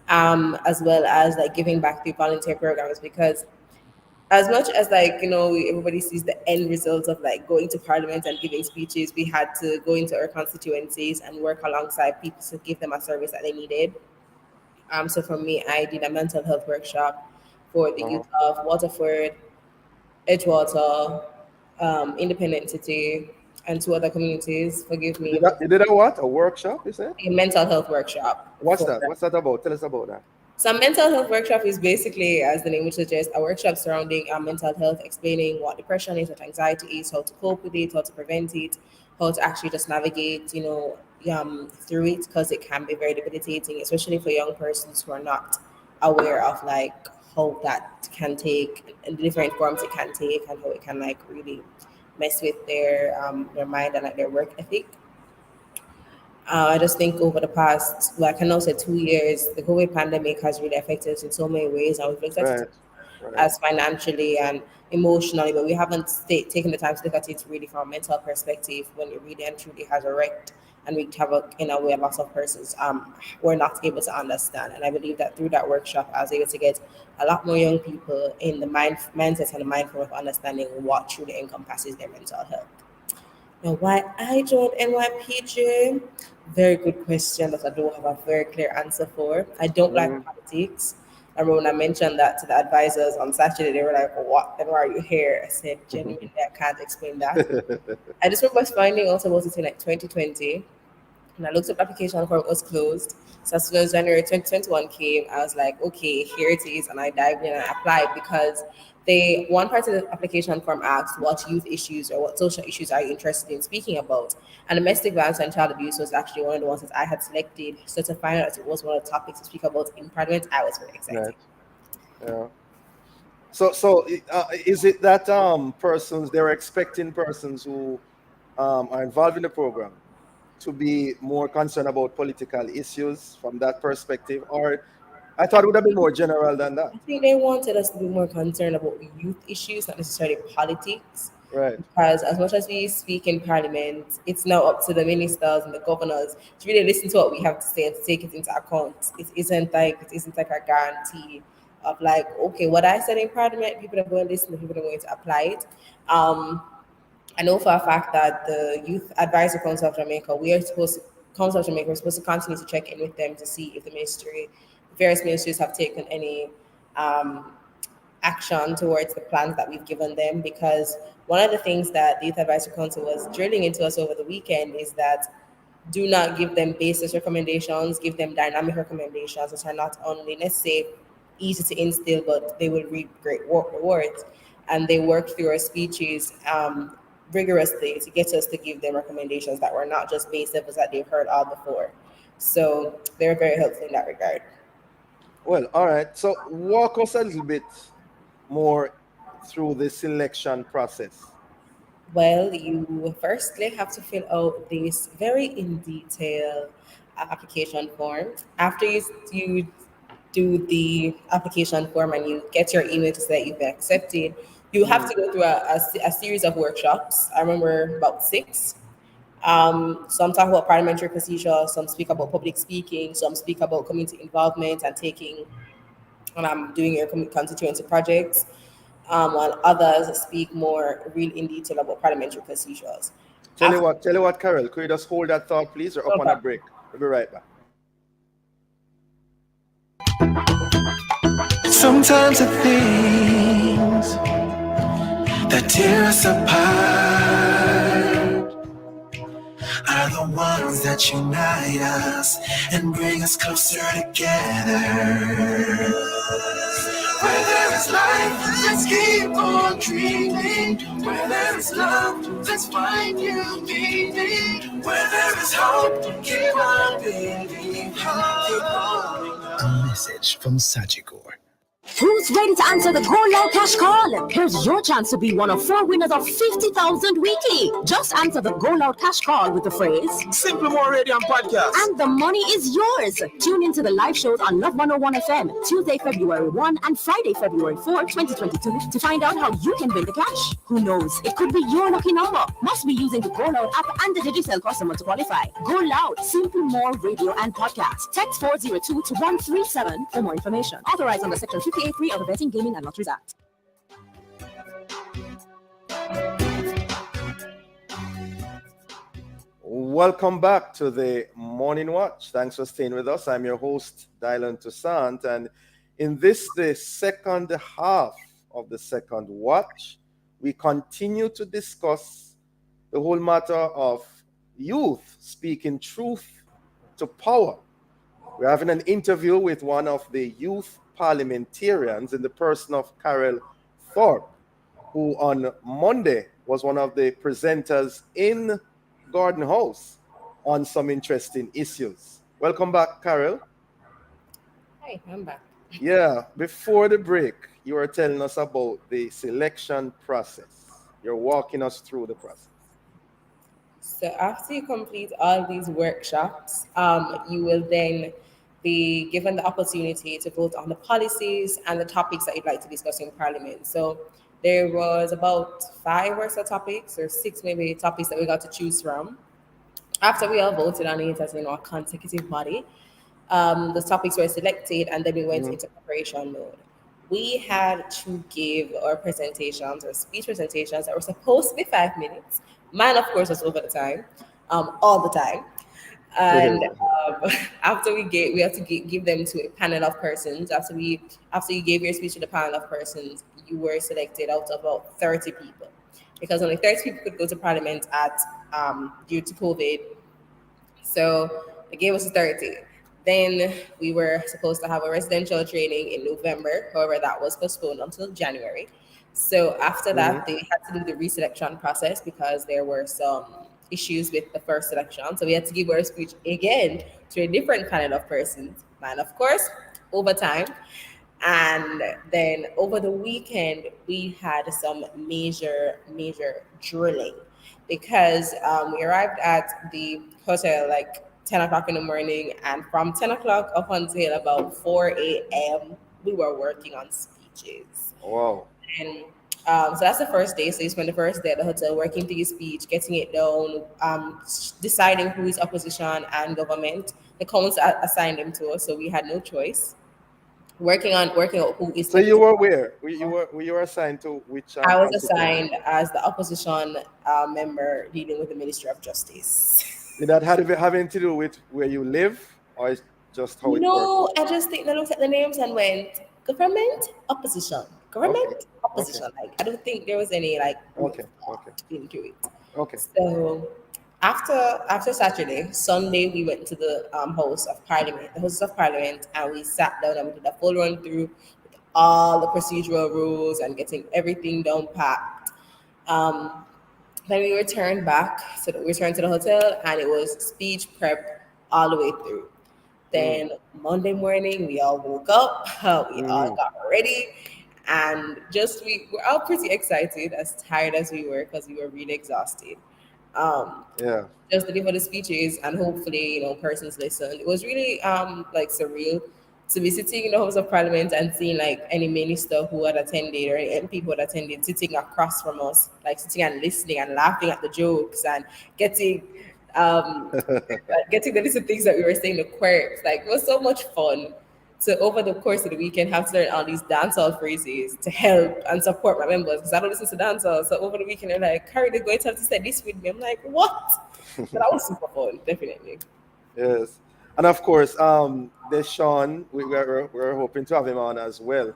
as well as like giving back through volunteer programs. Because as much as like everybody sees the end results of like going to parliament and giving speeches, we had to go into our constituencies and work alongside people to give them a service that they needed. So for me, I did a mental health workshop for the youth of Waterford, Edgewater, Independent City, and two other communities. Forgive me. You did a what? A workshop, you said? A mental health workshop. What's that? What's that about? Tell us about that. So mental health workshop is basically, as the name would suggest, a workshop surrounding mental health, explaining what depression is, what anxiety is, how to cope with it, how to prevent it, how to actually just navigate, through it, because it can be very debilitating, especially for young persons who are not aware of like how that can take and the different forms it can take and how it can like really mess with their mind and like their work ethic. I just think over the past, well, I can now say 2 years, the COVID pandemic has really affected us in so many ways. And we've looked at it as financially and emotionally, but we haven't taken the time to look at it really from a mental perspective when it really and truly has wrecked and wreaked havoc in a way a lot of persons were not able to understand. And I believe that through that workshop, I was able to get a lot more young people in the mindset and the mind frame of understanding what truly encompasses their mental health. Now, why I joined NYPJ? Very good question that I don't have a very clear answer for. I don't like politics. I remember when I mentioned that to the advisors on Saturday, they were like, "What? Then why are you here?" I said, "Genuinely, I can't explain that." I just remember finding out about it in like 2020. And I looked up the application form, it was closed. So as soon as January 2021 came, I was like, okay, here it is. And I dived in and I applied because one part of the application form asked what youth issues or what social issues are you interested in speaking about. And domestic violence and child abuse was actually one of the ones that I had selected. So to find out it was one of the topics to speak about in Parliament, I was very excited. Right. Yeah. So is it that persons they're expecting persons who are involved in the program to be more concerned about political issues from that perspective, or I thought it would have been more general than that? I think they wanted us to be more concerned about youth issues, not necessarily politics. Right. Because as much as we speak in Parliament, it's now up to the ministers and the governors to really listen to what we have to say and to take it into account. It isn't like a guarantee of like, okay, what I said in Parliament, people are going to listen, people are going to apply it. I know for a fact that the Youth Advisory Council of Jamaica, Council of Jamaica, we're supposed to continue to check in with them to see if various ministries have taken any action towards the plans that we've given them. Because one of the things that the Youth Advisory Council was drilling into us over the weekend is that do not give them basis recommendations, give them dynamic recommendations that are not only, let's say, easy to instill, but they will reap great rewards. And they work through our speeches rigorously to get us to give them recommendations that were not just base levels that they've heard all before. So they're very helpful in that regard. Well, all right. So walk us a little bit more through the selection process. Well, you firstly have to fill out this very in detail application form. After you do the application form and you get your email to say you've been accepted, you have to go through a series of workshops. I remember about 6. Some talk about parliamentary procedure, some speak about public speaking, some speak about community involvement and doing your constituency projects, while others speak more real in detail about parliamentary procedures. Tell you what, Carol, could you just hold that thought, please, or up on a break? We'll be right back. Sometimes the things that tear us apart are the ones that unite us and bring us closer together. Where there is life, let's keep on dreaming. Where there is love, let's find new meaning. Where there is hope, keep on believing. A message from Sagicor. Who's ready to answer the Go Loud Cash Call? Here's your chance to be one of 4 winners of 50,000 weekly. Just answer the Go Loud Cash Call with the phrase Simple More Radio and Podcast. and the money is yours. Tune into the live shows on Love 101 FM, Tuesday, February 1 and Friday, February 4, 2022 to find out how you can win the cash. Who knows? It could be your lucky number. Must be using the Go Loud app and the Digicel customer to qualify. Go Loud, Simple More Radio and Podcast. Text 402 to 137 for more information. Authorized under Section 58.3 of the Betting, Gaming and Lotteries Act. Welcome back to the Morning Watch. Thanks for staying with us. I'm your host, Dylan Toussaint, and in this, the second half of the second watch, we continue to discuss the whole matter of youth speaking truth to power. We're having an interview with one of the youth parliamentarians in the person of Carol Thorpe, who on Monday was one of the presenters in Garden House on some interesting issues. Welcome back, Carol. Hi, I'm back. Yeah, before the break, you were telling us about the selection process. You're walking us through the process. So after you complete all these workshops, you will then be given the opportunity to vote on the policies and the topics that you'd like to discuss in Parliament. So there was about 5 or so topics, or 6 maybe topics that we got to choose from. After we all voted on it as a consecutive body, the topics were selected and then we went into preparation mode. We had to give our presentations or speech presentations that were supposed to be 5 minutes. Mine, of course, was over the time, all the time. And after we had to give them to a panel of persons. After you gave your speech to the panel of persons, you were selected out of about 30 people, because only 30 people could go to Parliament due to COVID. So they gave us 30. Then we were supposed to have a residential training in November. However, that was postponed until January. So after that, they had to do the reselection process because there were some issues with the first selection. So we had to give our speech again to a different panel of persons. And of course, over time. And then over the weekend, we had some major drilling because we arrived at the hotel like 10 o'clock in the morning. And from 10 o'clock up until about 4 a.m., we were working on speeches. Wow. And so that's the first day. So you spend the first day at the hotel working through your speech, getting it down, deciding who is opposition and government. The council assigned them to us, so we had no choice. Working out who is. So you were where? Were you assigned to which? I was assigned as the opposition member dealing with the Ministry of Justice. Did that have anything to do with where you live, or is just how it works? No, I just think they looked at the names and went government, opposition, government, opposition. Like I don't think there was any like okay into it. Okay. So After Saturday, Sunday we went to the House of Parliament, the Houses of Parliament, and we sat down and we did a full run through all the procedural rules and getting everything down packed. Um, then we returned back, so we returned to the hotel, and it was speech prep all the way through. Then Monday morning, we all woke up, we all got ready, and just we were all pretty excited, as tired as we were, because we were really exhausted. Um, Yeah. just deliver the speeches, and hopefully, persons listened. It was really like surreal to be sitting in the House of Parliament and seeing like any minister who had attended or any MP who had attended sitting across from us, like sitting and listening and laughing at the jokes and getting um getting the little things that we were saying, the quirks. Like it was so much fun to over the course of the weekend have to learn all these dancehall phrases to help and support my members because I don't listen to dancehall. So over the weekend they're like, Carrie, they're going to have to say this with me. I'm like, what? So that was super fun, definitely. Yes. And of course, Deshaun, we're hoping to have him on as well.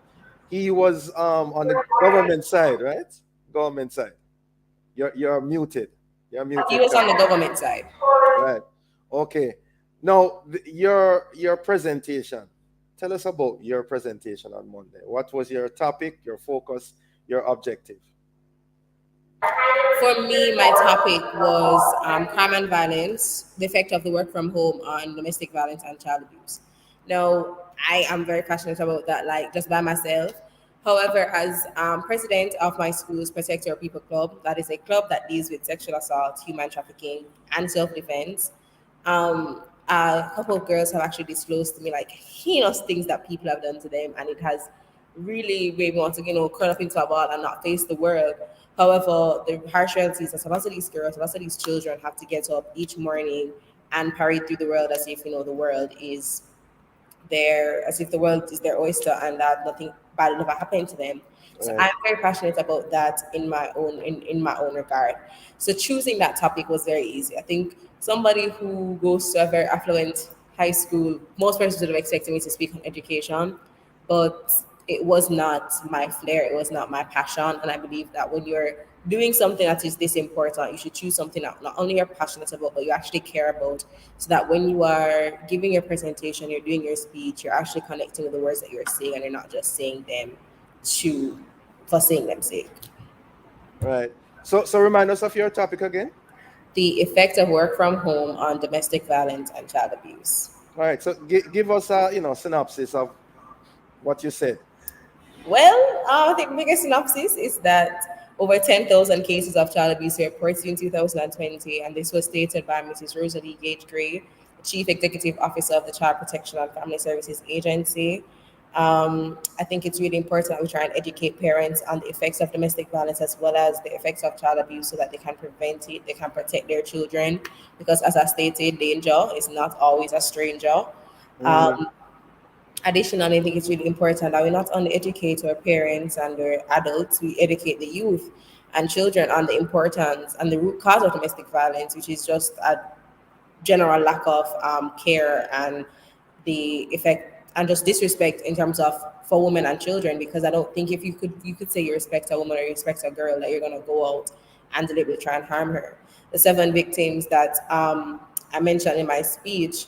He was on the government side, right? Government side. You're muted. You're He muted. was on the government side. Right. Okay. Now, your presentation. Tell us about your presentation on Monday. What was your topic, your focus, your objective? For me, my topic was crime and violence, the effect of the work from home on domestic violence and child abuse. Now, I am very passionate about that, like just by myself. However, as president of my school's Protect Your People Club, that is a club that deals with sexual assault, human trafficking, and self defense, a couple of girls have actually disclosed to me like heinous things that people have done to them, and it has really made me want to, curl up into a ball and not face the world. However, the harsh reality is that lots of these girls, lots of these children have to get up each morning and parade through the world as if the world is as if the world is their oyster and that nothing bad will ever happen to them. So Right. I'm very passionate about that in my own regard. So choosing that topic was very easy. I think somebody who goes to a very affluent high school, most persons would have expected me to speak on education, but it was not my flair, it was not my passion. And I believe that when you're doing something that is this important, you should choose something that not only you're passionate about, but you actually care about, so that when you are giving your presentation, you're doing your speech, you're actually connecting with the words that you're saying and you're not just saying them to for saying them sake. Right. So remind us of your topic again. The effect of work from home on domestic violence and child abuse. All right. So give us a synopsis of what you said. Well, I think the biggest synopsis is that over 10,000 cases of child abuse were reported in 2020, and this was stated by Mrs. Rosalie Gage Gray, Chief Executive Officer of the Child Protection and Family Services Agency. I think it's really important that we try and educate parents on the effects of domestic violence as well as the effects of child abuse so that they can prevent it, they can protect their children. Because, as I stated, danger is not always a stranger. Um, Additionally, I think it's really important that we not only educate our parents and our adults, we educate the youth and children on the importance and the root cause of domestic violence, which is just a general lack of care and the effect and just disrespect in terms of for women and children. Because I don't think if you could say you respect a woman or you respect a girl, that you're gonna go out and deliberately try and harm her. The 7 victims that I mentioned in my speech,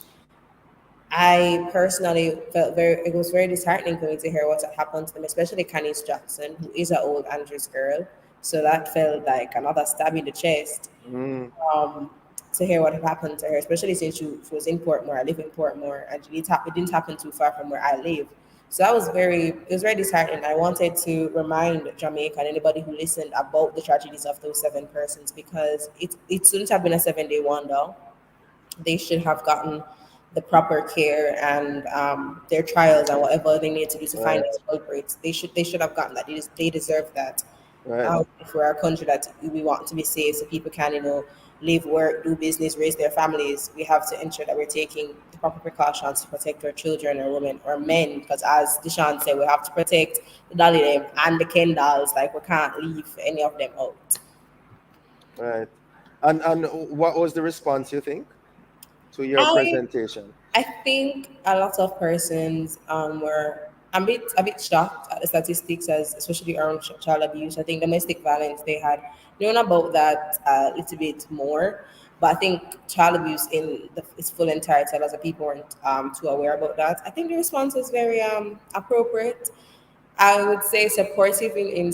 I personally felt it was very disheartening for me to hear what had happened to them, especially Canis Jackson, who is an old Andrews girl. So that felt like another stab in the chest um, to hear what had happened to her, especially since she was in Portmore. I live in Portmore, and it didn't happen too far from where I live. So it was very disheartening. I wanted to remind Jamaica and anybody who listened about the tragedies of those 7 persons, because it shouldn't have been a 7-day wonder. They should have gotten the proper care and their trials and whatever they need to do to find Right. these culprits. They should have gotten that. They deserve that. Right. For our country that we want to be safe, so people can live, work, do business, raise their families. We have to ensure that we're taking the proper precautions to protect our children or women or men. Because as Deshaun said, we have to protect the Dolly them and the Ken dolls. Like we can't leave any of them out. Right. And what was the response you think to your I presentation? I think a lot of persons were a bit shocked at the statistics, as especially around child abuse. I think domestic violence they had known about that a little bit more, But I think child abuse in its full entirety, as a people weren't too aware about that. I think the response was very appropriate. I would say supportive in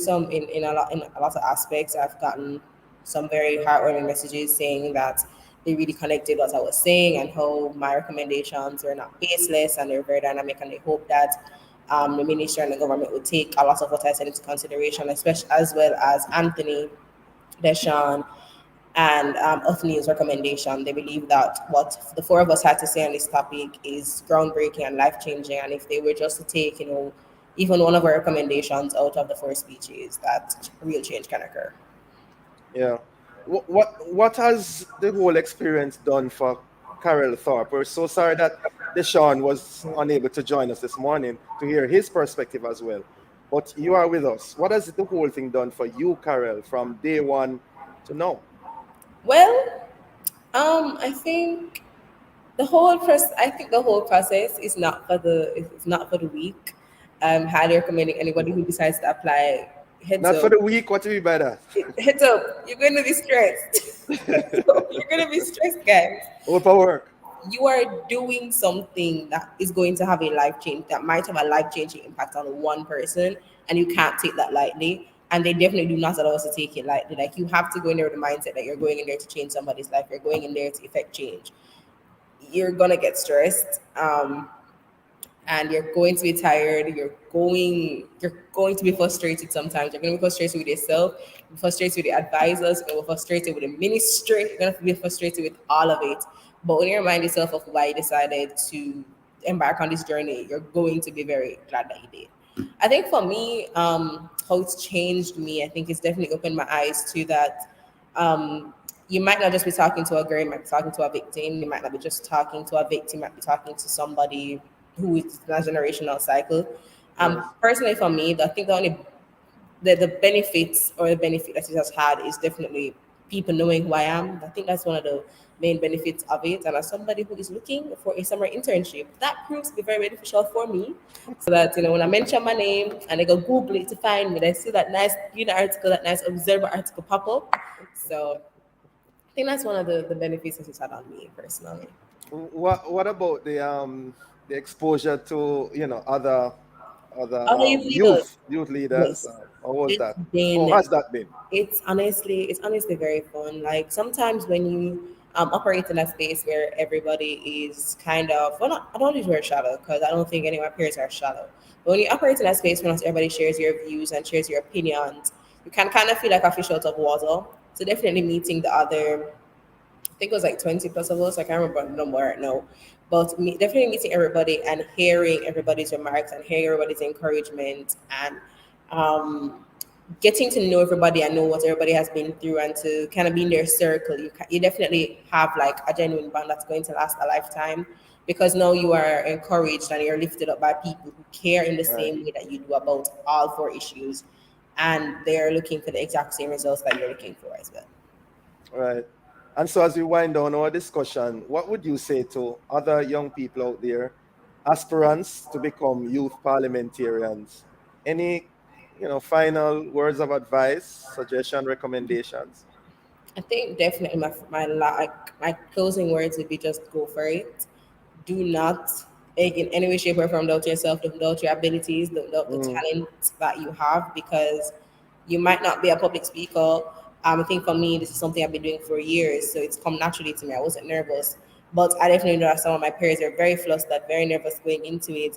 a lot of aspects. I've gotten some very heartwarming messages saying that they really connected what I was saying and how my recommendations are not baseless and they're very dynamic, and they hope that the ministry and the government would take a lot of what I said into consideration, especially as well as Anthony, Deshaun, and Othniel's recommendation. They believe that what the four of us had to say on this topic is groundbreaking and life changing. And if they were just to take, even one of our recommendations out of the four speeches, that real change can occur. Yeah. What has the whole experience done for Carol Thorpe? We're so sorry that Deshaun was unable to join us this morning to hear his perspective as well. But you are with us. What has the whole thing done for you, Carol, from day one to now? Well, I think the whole process is not for the weak. I'm highly recommending anybody who decides to apply, heads Not for up. the weak, what do you mean by that? Heads up, you're going to be stressed. You're going to be stressed, guys. Overwork. You are doing something that is going to have a life change, that might have a life changing impact on one person, and you can't take that lightly. And they definitely do not allow us to take it lightly. Like, you have to go in there with the mindset that you're going in there to change somebody's life. You're going in there to effect change. You're gonna get stressed. And you're going to be tired. You're going to be frustrated sometimes. You're going to be frustrated with yourself, you're frustrated with the advisors, you're going to be frustrated with the ministry, you're going to be frustrated with all of it. But when you remind yourself of why you decided to embark on this journey, you're going to be very glad that you did. I think for me, how it's changed me, I think it's definitely opened my eyes to that. You might not just be talking to a girl, you might be talking to a victim, you might not be just talking to a victim, you might be talking to somebody who is in a generational cycle. Personally, for me, I think the benefits, or the benefit that it has had, is definitely people knowing who I am. I think that's one of the main benefits of it. And as somebody who is looking for a summer internship, that proves to be very beneficial for me. So that, when I mention my name and they go Google it to find me, they see that nice article, that nice Observer article pop up. So I think that's one of the benefits that it's had on me personally. What about the exposure to other Other youth leaders. youth leaders? Yes. How was It's that? How been has that been? it's honestly very fun. Like, sometimes when you operate in a space where everybody is kind of, well, not, I don't use the word shallow, because I don't think any of my peers are shallow. But when you operate in a space where not everybody shares your views and shares your opinions, you can kind of feel like a fish out of water. So definitely meeting the other, I think it was like 20 plus of us. I can't remember the number right now. But definitely meeting everybody and hearing everybody's remarks and hearing everybody's encouragement, and um, getting to know everybody and know what everybody has been through, and to kind of be in their circle. You definitely have like a genuine bond that's going to last a lifetime, because now you are encouraged and you're lifted up by people who care in the Right. same way that you do about all four issues, and they're looking for the exact same results that you're looking for as well. Right. And so, as we wind down our discussion, what would you say to other young people out there, aspirants to become youth parliamentarians? Any, final words of advice, suggestion, recommendations? I think definitely my closing words would be just go for it. Do not, in any way, shape, or form, doubt yourself, don't doubt your abilities, don't doubt the talent that you have, because you might not be a public speaker. I think for me, this is something I've been doing for years, so it's come naturally to me. I wasn't nervous, but I definitely know that some of my peers are very flustered, very nervous going into it.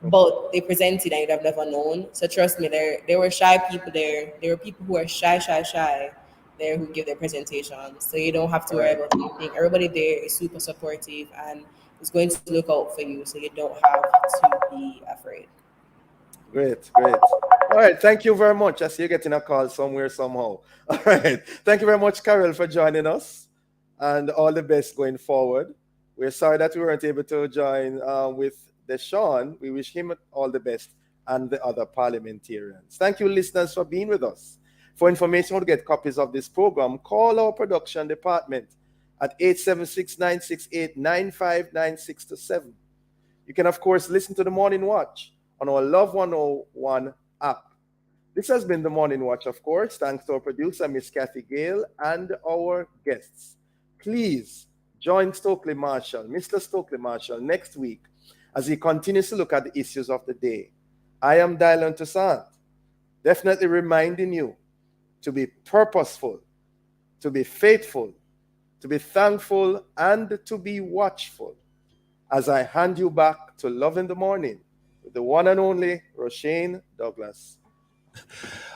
But they presented and you'd have never known. So trust me, there were shy people there. There were people who were shy there who give their presentations. So you don't have to worry Right. about anything. Everybody there is super supportive and is going to look out for you. So you don't have to be afraid. Great, great. All right, thank you very much. I see you're getting a call somewhere, somehow. All right, thank you very much, Carol, for joining us, and all the best going forward. We're sorry that we weren't able to join with Deshaun. We wish him all the best and the other parliamentarians. Thank you, listeners, for being with us. For information or to get copies of this program, call our production department at 876-968-9596 You can, of course, listen to the Morning Watch on our Love 101 app. This has been the Morning Watch, of course. Thanks to our producer, Miss Kathy Gale, and our guests, please join Stokely Marshall, Mr. Stokely Marshall, next week as he continues to look at the issues of the day. I am Dylan Toussaint, definitely reminding you to be purposeful, to be faithful, to be thankful, and to be watchful as I hand you back to Love in the Morning with the one and only Roshane Douglas.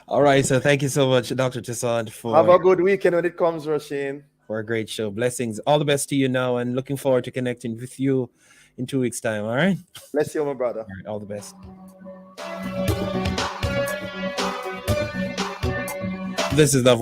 All right, so thank you so much, Dr. Toussaint, Have a good weekend when it comes, Roshane. For a great show. Blessings. All the best to you now, and looking forward to connecting with you in 2 weeks' time. All right? Bless you, my brother. All right, all the best. This is Love